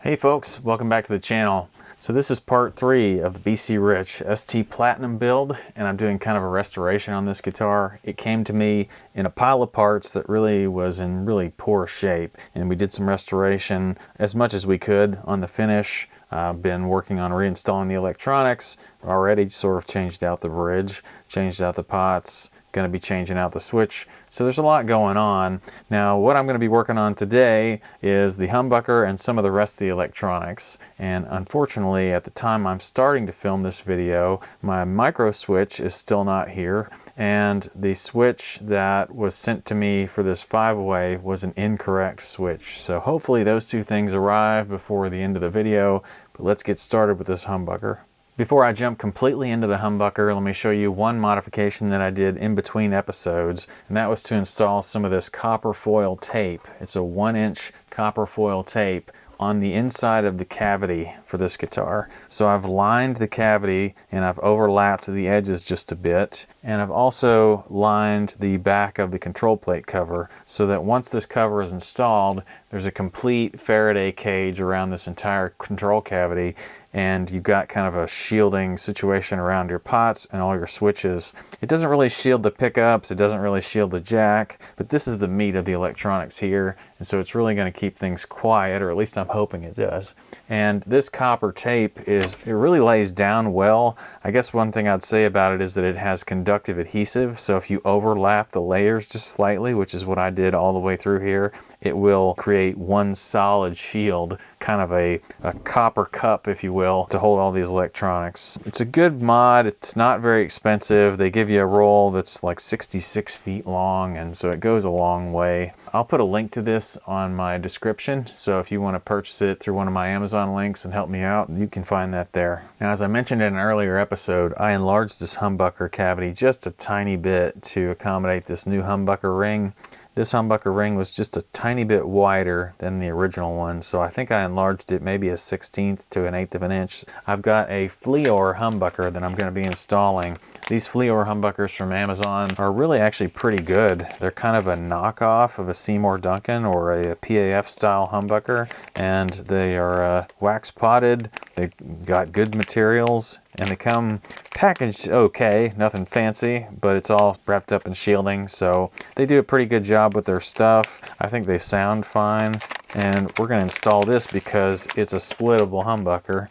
Hey folks, welcome back to the channel. So this is part 3 of the BC Rich ST Platinum build, and I'm doing kind of a restoration on this guitar. It came to me in a pile of parts that really was in really poor shape, and we did some restoration as much as we could on the finish. I've been working on reinstalling the electronics, already sort of changed out the bridge, changed out the pots, going to be changing out the switch. So there's a lot going on. Now what I'm going to be working on today is the humbucker and some of the rest of the electronics. And unfortunately, at the time I'm starting to film this video, my micro switch is still not here, and the switch that was sent to me for this 5-way was an incorrect switch. So hopefully those two things arrive before the end of the video, but let's get started with this humbucker. Before I jump completely into the humbucker, let me show you one modification that I did in between episodes, and that was to install some of this copper foil tape. It's a 1-inch copper foil tape on the inside of the cavity for this guitar. So I've lined the cavity and I've overlapped the edges just a bit, and I've also lined the back of the control plate cover so that once this cover is installed, there's a complete Faraday cage around this entire control cavity, and you've got kind of a shielding situation around your pots and all your switches. It doesn't really shield the pickups, it doesn't really shield the jack, but this is the meat of the electronics here, and so it's really going to keep things quiet, or at least I'm hoping it does. And this copper tape it really lays down well. I guess one thing I'd say about it is that it has conductive adhesive, so if you overlap the layers just slightly, which is what I did all the way through here, it will create one solid shield, kind of a copper cup, if you will, to hold all these electronics. It's a good mod. It's not very expensive. They give you a roll that's like 66 feet long, and so it goes a long way. I'll put a link to this on my description, so if you want to purchase it through one of my Amazon links and help me out, you can find that there. Now, as I mentioned in an earlier episode, I enlarged this humbucker cavity just a tiny bit to accommodate this new humbucker ring. This humbucker ring was just a tiny bit wider than the original one, so I think I enlarged it maybe a 1/16 to 1/8 of an inch. I've got a Fleor humbucker that I'm going to be installing. These Fleor humbuckers from Amazon are really actually pretty good. They're kind of a knockoff of a Seymour Duncan or a PAF style humbucker, and they are wax potted. They got good materials, and they come packaged okay, nothing fancy, but it's all wrapped up in shielding, so they do a pretty good job with their stuff. I think they sound fine, and we're going to install this because it's a splittable humbucker.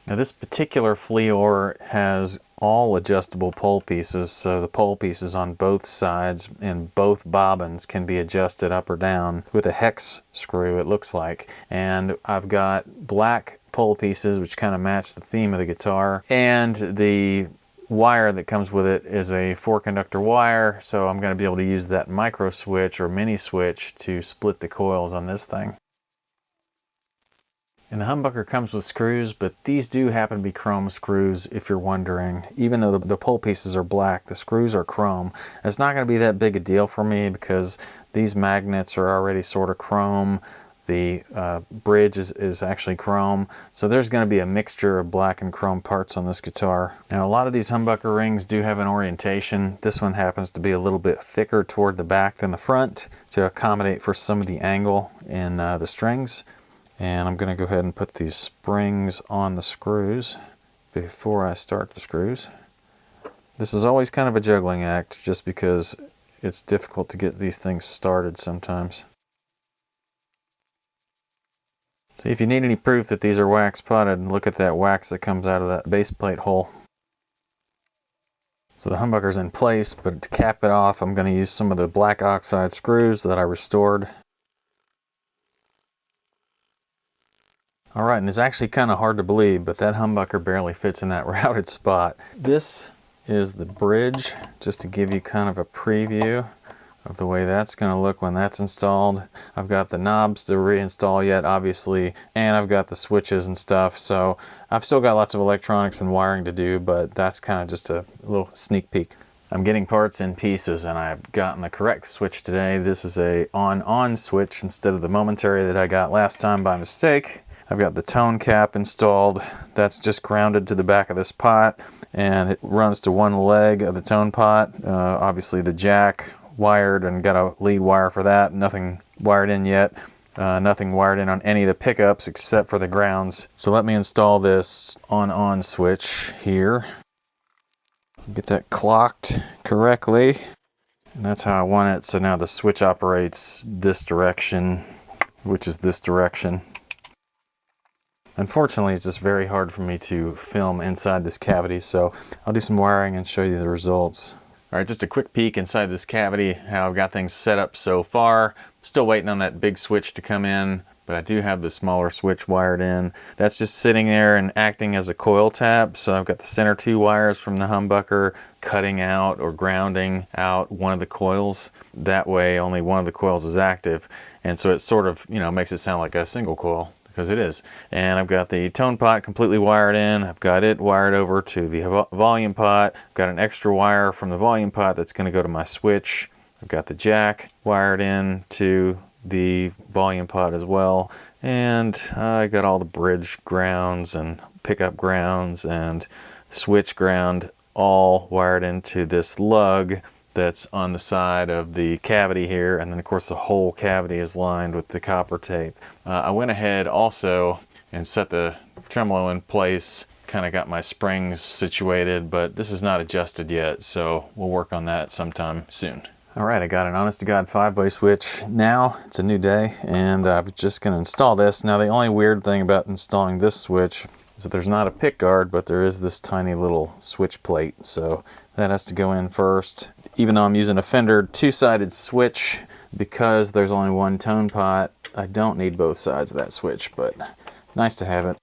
Now this particular Fleor has all adjustable pole pieces, so the pole pieces on both sides and both bobbins can be adjusted up or down with a hex screw, it looks like. And I've got black pole pieces which kind of match the theme of the guitar, and the wire that comes with it is a 4-conductor wire, so I'm going to be able to use that micro switch or mini switch to split the coils on this thing. And the humbucker comes with screws, but these do happen to be chrome screws, if you're wondering. Even though the pole pieces are black, the screws are chrome. It's not going to be that big a deal for me because these magnets are already sort of chrome. The bridge is actually chrome, so there's going to be a mixture of black and chrome parts on this guitar. Now, a lot of these humbucker rings do have an orientation. This one happens to be a little bit thicker toward the back than the front to accommodate for some of the angle in the strings. And I'm going to go ahead and put these springs on the screws before I start the screws. This is always kind of a juggling act just because it's difficult to get these things started sometimes. See, if you need any proof that these are wax potted, look at that wax that comes out of that base plate hole. So the humbucker's in place, but to cap it off, I'm going to use some of the black oxide screws that I restored. Alright, and it's actually kind of hard to believe, but that humbucker barely fits in that routed spot. This is the bridge, just to give you kind of a preview of the way that's going to look when that's installed. I've got the knobs to reinstall yet, obviously, and I've got the switches and stuff, so I've still got lots of electronics and wiring to do, but that's kind of just a little sneak peek. I'm getting parts in pieces, and I've gotten the correct switch today. This is a on-on switch instead of the momentary that I got last time by mistake. I've got the tone cap installed. That's just grounded to the back of this pot, and it runs to one leg of the tone pot. Obviously the jack wired, and got a lead wire for that. Nothing wired in yet. Nothing wired in on any of the pickups except for the grounds. So let me install this on switch here. Get that clocked correctly. And that's how I want it. So now the switch operates this direction, which is this direction. Unfortunately, it's just very hard for me to film inside this cavity, so I'll do some wiring and show you the results. All right, just a quick peek inside this cavity, how I've got things set up so far. Still waiting on that big switch to come in, but I do have the smaller switch wired in. That's just sitting there and acting as a coil tap. So I've got the center 2 wires from the humbucker cutting out or grounding out one of the coils. That way only one of the coils is active. And so it sort of, makes it sound like a single coil, because it is. And I've got the tone pot completely wired in. I've got it wired over to the volume pot. I've got an extra wire from the volume pot that's going to go to my switch. I've got the jack wired in to the volume pot as well. And I got all the bridge grounds and pickup grounds and switch ground all wired into this lug that's on the side of the cavity here, and then of course the whole cavity is lined with the copper tape. I went ahead also and set the tremolo in place, kind of got my springs situated, but this is not adjusted yet, so we'll work on that sometime soon. All right, I got an honest to God 5-way switch. Now it's a new day and I'm just going to install this. Now the only weird thing about installing this switch is that there's not a pick guard, but there is this tiny little switch plate, so that has to go in first. Even though I'm using a Fender 2-sided switch, because there's only one tone pot, I don't need both sides of that switch, but nice to have it.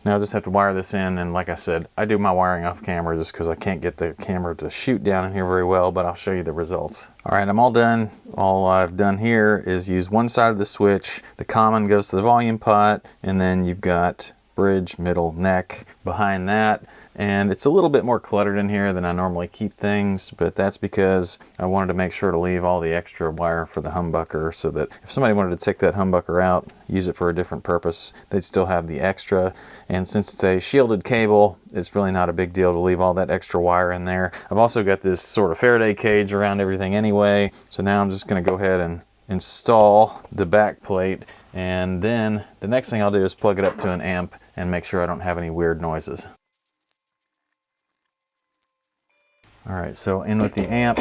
Now I just have to wire this in, and like I said, I do my wiring off camera just because I can't get the camera to shoot down in here very well, but I'll show you the results. All right, I'm all done. All I've done here is use one side of the switch. The common goes to the volume pot, and then you've got bridge, middle, neck behind that. And it's a little bit more cluttered in here than I normally keep things, but that's because I wanted to make sure to leave all the extra wire for the humbucker so that if somebody wanted to take that humbucker out, use it for a different purpose, they'd still have the extra. And since it's a shielded cable, it's really not a big deal to leave all that extra wire in there. I've also got this sort of Faraday cage around everything anyway, so now I'm just going to go ahead and install the back plate, and then the next thing I'll do is plug it up to an amp and make sure I don't have any weird noises. All right, so in with the amp,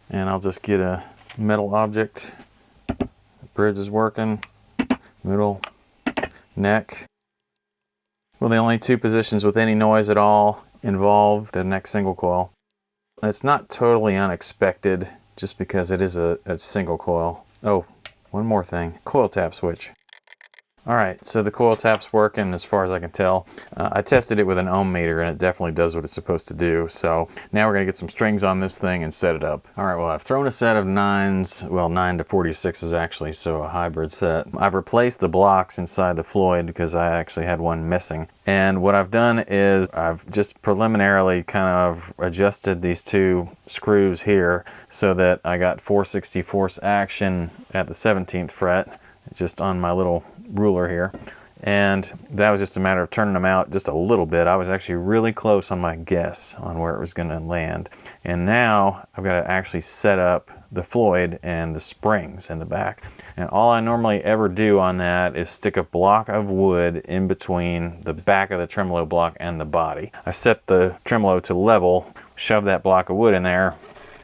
and I'll just get a metal object. The bridge is working, middle, neck. Well, the only 2 positions with any noise at all involve the neck single coil. It's not totally unexpected just because it is a single coil. Oh, one more thing, coil tap switch. All right, so the coil tap's working as far as I can tell. I tested it with an ohm meter and it definitely does what it's supposed to do. So now we're gonna get some strings on this thing and set it up. All right, well, I've thrown a set of 9s, well, 9 to 46s actually, so a hybrid set. I've replaced the blocks inside the Floyd because I actually had one missing. And what I've done is I've just preliminarily kind of adjusted these 2 screws here so that I got 4/64 action at the 17th fret, just on my little ruler here, and that was just a matter of turning them out just a little bit. I was actually really close on my guess on where it was going to land, and now I've got to actually set up the Floyd and the springs in the back. And all I normally ever do on that is stick a block of wood in between the back of the tremolo block and the body. I set the tremolo to level, shove that block of wood in there,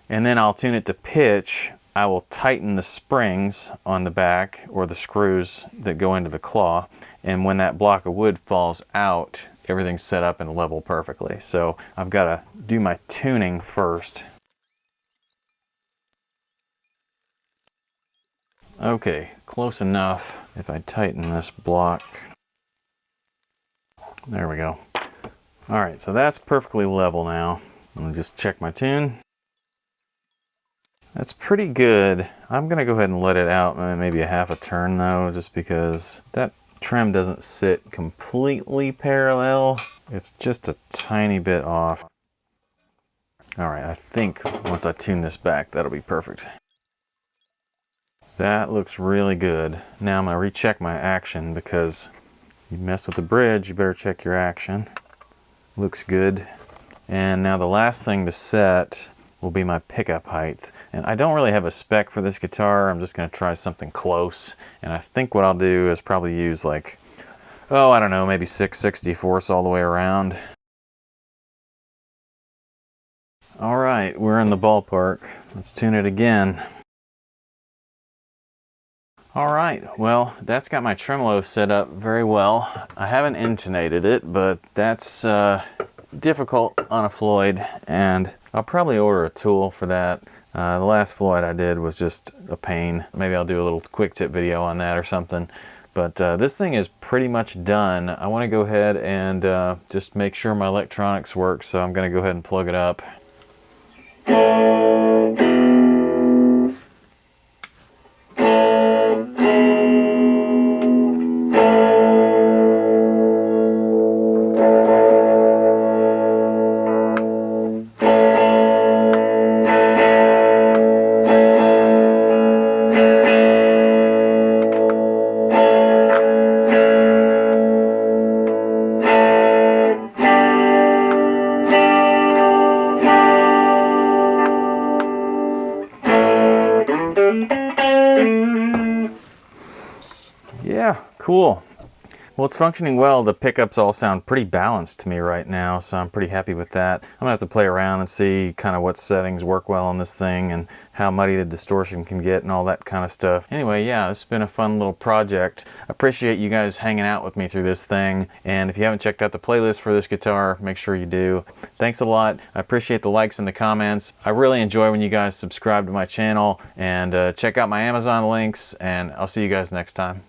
and then I'll tune it to pitch. I will tighten the springs on the back, or the screws that go into the claw, and when that block of wood falls out, everything's set up and level perfectly. So I've got to do my tuning first. Okay, close enough. If I tighten this block, there we go. All right, so that's perfectly level now. I'm gonna just check my tune. That's pretty good. I'm gonna go ahead and let it out maybe a half a turn though, just because that trim doesn't sit completely parallel. It's just a tiny bit off. All right, I think once I tune this back, that'll be perfect. That looks really good. Now I'm gonna recheck my action, because you mess with the bridge, you better check your action. Looks good. And now the last thing to set will be my pickup height. And I don't really have a spec for this guitar. I'm just going to try something close. And I think what I'll do is probably use like, oh, I don't know, maybe 6/64 all the way around. All right, we're in the ballpark. Let's tune it again. All right, well, that's got my tremolo set up very well. I haven't intonated it, but that's difficult on a Floyd, and I'll probably order a tool for that. The last Floyd I did was just a pain. Maybe I'll do a little quick tip video on that or something. But this thing is pretty much done. I want to go ahead and just make sure my electronics work, so I'm going to go ahead and plug it up. Yeah, cool. Well, it's functioning well. The pickups all sound pretty balanced to me right now, so I'm pretty happy with that. I'm gonna have to play around and see kind of what settings work well on this thing and how muddy the distortion can get and all that kind of stuff. Anyway, yeah, it's been a fun little project. I appreciate you guys hanging out with me through this thing, and if you haven't checked out the playlist for this guitar, make sure you do. Thanks a lot. I appreciate the likes and the comments. I really enjoy when you guys subscribe to my channel, and check out my Amazon links, and I'll see you guys next time.